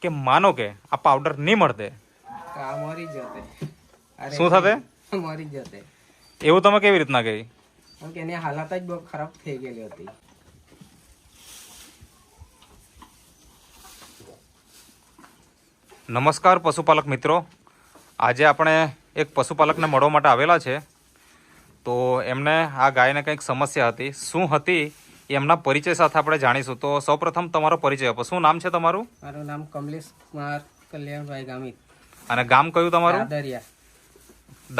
કે માનો કે આ પાવડર નહીં મળતે આ મરી જતે. અરે શું થતે? મરી જતે. એવું તમે કેવી રીતના કહી? કેમ કે એની હાલત જ બહુ ખરાબ થઈ ગયેલી હતી. નમસ્કાર પશુપાલક મિત્રો, આજે આપણે એક પશુપાલકને મળવા માટે આવેલા છે. તો એમને આ ગાયને કંઈક સમસ્યા હતી, શું હતી એ એમના પરિચય સાથે આપણે જાણીશું. તો સૌપ્રથમ તમારો પરિચય આપો. શું નામ છે તમારું? મારું નામ કમલેશ કુમાર કલ્યાણભાઈ ગામિત. અને ગામ કયું તમારું? દાદરિયા.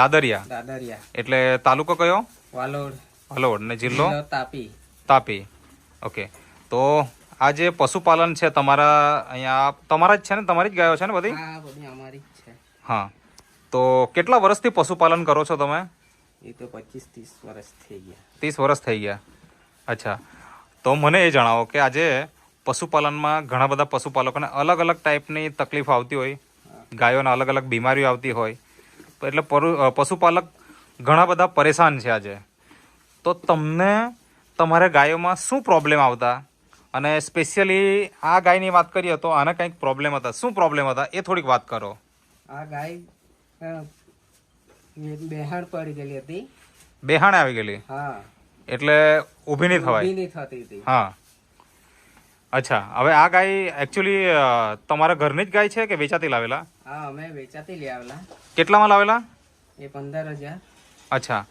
દાદરિયા. દાદરિયા એટલે તાલુકો કયો? વાલોડ. હલોડ. ને જિલ્લો? તાપી. તાપી. ઓકે. તો આ જે પશુપાલન છે તમારા અહીંયા તમારા જ છે ને? તમારી જ ગાયો છે ને બધી? હા, બધી અમારી જ છે. હા. તો કેટલા વર્ષથી પશુપાલન કરો છો તમે? એ તો 25-30 વર્ષ થઈ ગયા. 30 વર્ષ થઈ ગયા. અચ્છા. તો મને એ જણાવો કે આજે પશુપાલનમાં ઘણા બધા પશુપાલકોને અલગ અલગ ટાઈપની તકલીફ આવતી હોય, ગાયોને અલગ અલગ બીમારીઓ આવતી હોય, તો એટલે પશુપાલક ઘણા બધા પરેશાન છે આજે. તો તમને તમારે ગાયોમાં શું પ્રોબ્લેમ આવતા? અને સ્પેશિયલી આ ગાયની વાત કરીએ તો આને કંઈક પ્રોબ્લેમ હતા. શું પ્રોબ્લેમ હતા એ થોડીક વાત કરો. આ ગાય બેહાડ પડી ગયેલી હતી. બેહાણે આવી ગયેલી? હા. એટલે ઊભી નહીં થવાય? ઊભી નહીં થતી હતી. હા. અચ્છા. હવે આ ગાય એકચ્યુઅલી તમારા ઘરની જ ગાય છે કે વેચાતી લાવેલા? હા, અમે વેચાતી લઈ આવેલા. કેટલામાં લાવેલા? એ 15,000. અચ્છા.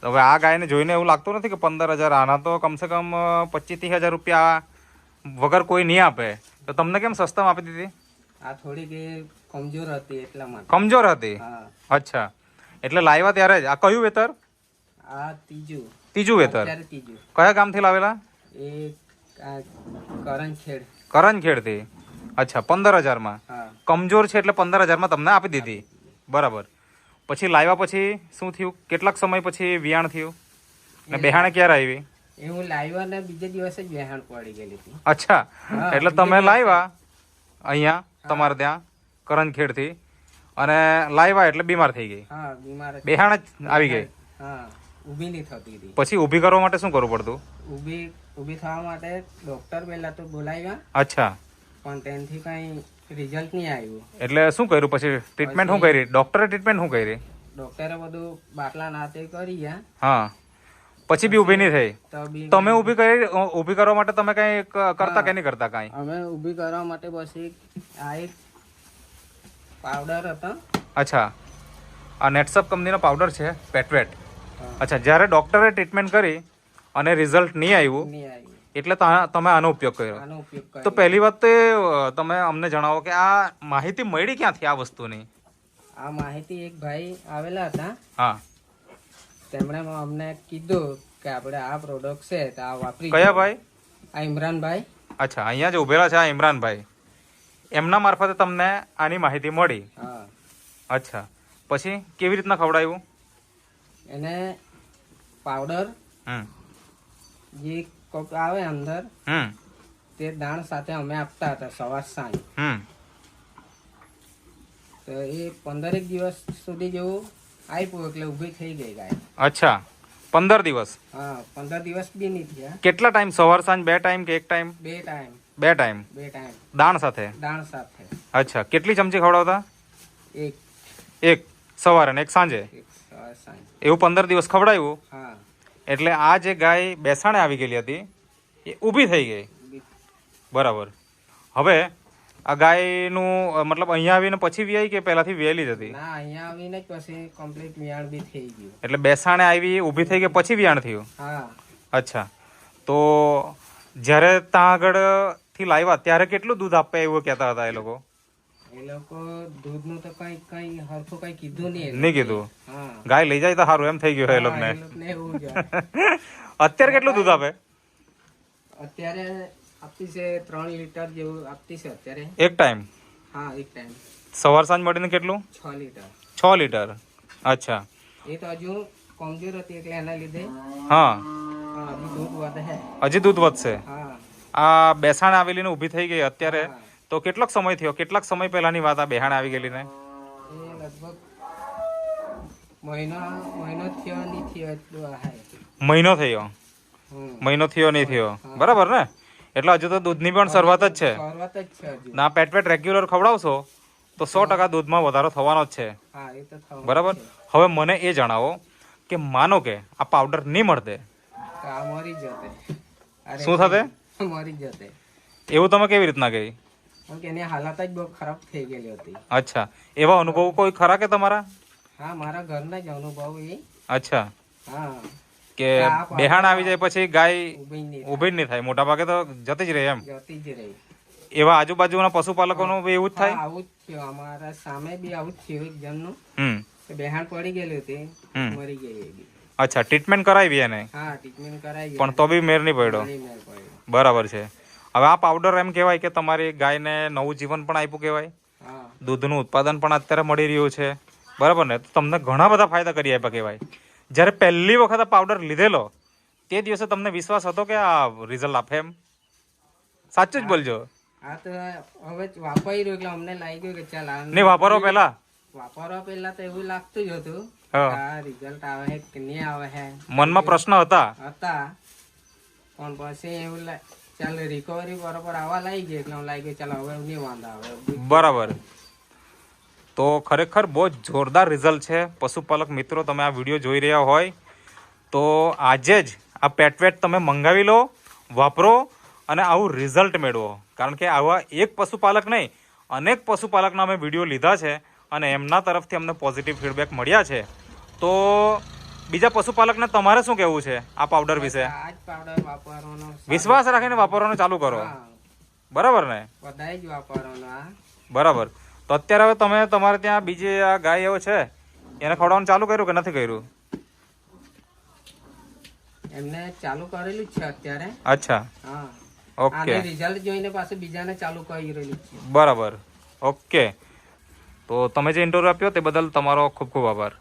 હવે આ ગાયને જોઈને એવું લાગતું નથી કે 15,000? આના તો કમસે કમ 25-30,000 રૂપિયા વગર કોઈ નહીં આપે. તો તમને કેમ સસ્તામાં આપી દીધી? આ થોડીક એ કમજોર હતી એટલા માટે. કમજોર હતી? હા. અચ્છા. એટલે લાવ્યા ત્યારે જ. આ કયું વેતર? આ ત્રીજું. ત્રીજું વેતર. અત્યારે ત્રીજું. કયા ગામથી લાવેલા? એ કરણખેડ. કરણખેડથી. અચ્છા. 15,000માં? હા. કમજોર છે એટલે 15,000માં તમને આપી દીધી. બરાબર. પછી લાવ્યા પછી શું થયું? કેટલાક સમય પછી વિયાણ થયું? ને બેહાણે ક્યારે આવી? એ હું લાવ્યા ને બીજે દિવસે જ વહેણ પડી ગયેલી હતી. અચ્છા. હા, એટલે તમે લાવ્યા અહીંયા તમારે ત્યાં કરણખેડથી અને લાવ્યા એટલે બીમાર થઈ ગઈ? હા, બીમાર જ. બેહાણ જ આવી ગઈ? હા, ઊભી નહીં થતી હતી. પછી ઊભી કરવા માટે શું કરવું પડતું? ઊભી થવા માટે ડોક્ટર પહેલા તો બોલાવ્યા. અચ્છા. પણ તેનાથી કઈ રિઝલ્ટ નહીં આવ્યું. એટલે શું કર્યું પછી? ટ્રીટમેન્ટ શું કરી? ડોક્ટરે ટ્રીટમેન્ટ શું કરી? ડોક્ટરે બધું બાટલા નાતે કરી ગયા. હા. પછી બી ઊભી નહીં થઈ? તો બી તમે ઊભી કરવા માટે તમે કઈ કરતા કે નહીં કરતા કઈ? અમે ઊભી કરવા માટે પછી આ એક પાવડર હતો. અચ્છા. આ નેટસપ કંપનીનો પાવડર છે, પેટવેટ. અચ્છા. જ્યારે ડોક્ટરે ટ્રીટમેન્ટ કરી અને રિઝલ્ટ નહીં આવ્યું નહીં આવ્યું એટલે તમે આનો ઉપયોગ કર્યો. આનો ઉપયોગ કર્યો. તો પહેલી વાત તો તમે અમને જણાવો કે આ માહિતી મળી ક્યાંથી આ વસ્તુની? આ માહિતી એક ભાઈ આવેલા હતા. હા. તેમણે અમને કીધું કે આપણે આ પ્રોડક્ટ છે તો આ વાપરી. કયા ભાઈ? આ ઇમરાનભાઈ. અચ્છા. અહીંયા જે ઉભેલા છે આ ઇમરાનભાઈ, એમના મારફતે તમને આની માહિતી મળી? હા. અચ્છા. પછી કેવી રીતના ખવડાવ્યું એને? પાવડર જે કોક આવે અંદર તે દાણ સાથે અમે આપતા હતા સવાર સાંજ. તો એ 15 દિવસ સુધી જેવું આપ્યું એટલે ઊભી થઈ ગઈ ગાય. અચ્છા. 15 દિવસ? હા, 15 દિવસ બી નહીં થયા. કેટલા ટાઈમ? સવાર સાંજ 2 ટાઈમ કે 1 ટાઈમ? 2 ટાઈમ. 2 ટાઈમ. 2 ટાઈમ દાણ સાથે? દાણ સાથે. અચ્છા. કેટલી ચમચી ખવડાવતા? એક સવારે ને એક સાંજે? સવાર સાંજ. એવું 15 દિવસ ખવડાવ્યું. હા. એટલે આ જે ગાય બેસાણે આવી ગયેલી હતી એ ઊભી થઈ ગઈ. બરાબર. હવે આ ગાયનું મતલબ અહીંયા આવીને પછી વિયાઈ કે પહેલાથી વિયાયેલી જ હતી? ના, અહીંયા આવીને જ પછી કમ્પ્લીટ વિયાણ બી થઈ ગયું. એટલે બેસાણે આવી, ઊભી થઈ ગઈ પછી વિયાણ થયું? હા. અચ્છા. તો જ્યારે ત્યાં આગળથી લાવ્યા ત્યારે કેટલું દૂધ આપે એવું કહેતા હતા એ લોકો? એ લોકો દૂધનું તો કઈ હરખું કઈ કીધું નહીં કીધું? હા. ગાય લઈ જાય તો સારું એમ થઈ ગયું એ લોકોને. એવું જ. અત્યારે કેટલું દૂધ આપે? અત્યારે આપતી છે 3 લીટર જેવું આપતી છે અત્યારે. એક ટાઈમ? હા, એક ટાઈમ. સવાર સાંજ મળીને કેટલું? 6 લીટર. 6 લીટર. અચ્છા. એ તો હજુ કમજોર હતી એટલે એના લીધે હા. હજી દૂધ વધે. હજી દૂધ વધશે? હા. આ બેસાણ આવેલી ને ઊભી થઈ ગઈ અત્યારે હા. તો કેટલોક સમય થયો? કેટલાક સમય પહેલાની વાત આ બેહાણ આવી ગયેલી ને? એ લગભગ મહિનો થયો નહીં થયો એટલું. મહિનો થયો? મહિનો થયો નહીં થયો? બરાબર ને? એટલે હજુ તો દૂધની પણ શરૂઆત જ છે. શરૂઆત જ છે હજુ. ના પેટ રેગ્યુલર ખવડાવશો તો 100% દૂધમાં વધારો થવાનો જ છે. હા એ તો થવાનું બરાબર. છે. હવે મને એ જણાવો કે માનો કે આ પાવડર નહીં મળતે તો આ મરી જતે. અરે શું થતે? મરી જતે. એવું તમે કેવી રીતના કહી? કેમ કે એની હાલત જ બહુ ખરાબ થઈ ગયેલી હતી. અચ્છા, એવા અનુભવ કોઈ ખરા કે તમારા? હા મારા ઘરના જ અનુભવ એ. અચ્છા, હા કે બેહાણ આવી જાય પછી ગાય ઊભી નહીં ઊભી જ નહીં થાય, મોટા ભાગે તો જતી જ રહે એમ. જતી જ રહી. એવા આજુબાજુના પશુપાલકોનું બી એવું જ થાય? હા આવું જ થયું અમારા સામે બી આવું જ થયું એક જણનું. હમ. કે બેહાણ પડી ગયેલી હતી હમ. મરી ગઈ એ બી. અચ્છા, ટ્રીટમેન્ટ કરાવી એને હા ટ્રીટમેન્ટ કરાવી પણ તો બી મેર નહીં પડ્યો. મરી નહીં પડ્યો. બરાબર છે. હવે આ પાવડર એમ કહેવાય કે તમારી ગાયને નવું જીવન પણ આપ્યું કહેવાય. હા દૂધનું ઉત્પાદન પણ અત્યારે મળી રહ્યું છે. બરાબર ને? તો તમને ઘણા બધા ફાયદા કરી આપ્યા કહેવાય. જ્યારે પહેલી વખત આ પાવડર લીધેલો તે દિવસે તમને વિશ્વાસ હતો કે આ રિઝલ્ટ આપે એમ? સાચું જ બોલજો. આ તો હવે વાપરી રહ્યું એટલે અમને લાગ્યું કે ચાલ આ નહીં વાપરો પહેલા? વાપરવા પહેલા તો એવું લાગતું જ હતું હા. કે આ રિઝલ્ટ આવે છે કે નહીં આવે છે મનમાં પ્રશ્ન હતા. હતા પણ પછી એવું ચાલ રિકવરી બરોબર આવવા લાગી ગઈ એટલે લાગ્યું ચાલ હવે નહીં વાંધો આવે. બરાબર. તો ખરેખર બહુ જ જોરદાર રિઝલ્ટ છે. પશુપાલક મિત્રો, તમે આ વિડીયો જોઈ રહ્યા હોય તો આજે જ આ પેટવેટ તમે મંગાવી લો, વાપરો અને આવું રિઝલ્ટ મેળવો. કારણ કે આવા એક પશુપાલક નહીં, અનેક પશુપાલકના અમે વિડીયો લીધા છે અને એમના તરફથી અમને પોઝિટિવ ફીડબેક મળ્યા છે. તો બીજા પશુપાલકને તમારે શું કહેવું છે આ પાવડર વિશે? આ જ પાવડર વાપરવાનો વિશ્વાસ રાખીને વાપરવાનું ચાલુ કરો. હા બરાબર ને? બધાય જ વાપરવાનો આ. બરાબર. તો અત્યારે હવે તમે તમારે ત્યાં બીજી આ ગાય એવો છે એને ખવડાવવાનું ચાલુ કર્યું કે નથી કર્યું? એમને ચાલુ કરેલું જ છે અત્યારે. અચ્છા, હા ઓકે, આને રિઝલ્ટ જોઈને પાછું બીજાને ચાલુ કરી રહેલું છે. બરાબર, ઓકે. તો તમે જે ઇન્ટરવ્યુ આપ્યો તે બદલ તમારો ખૂબ ખૂબ આભાર.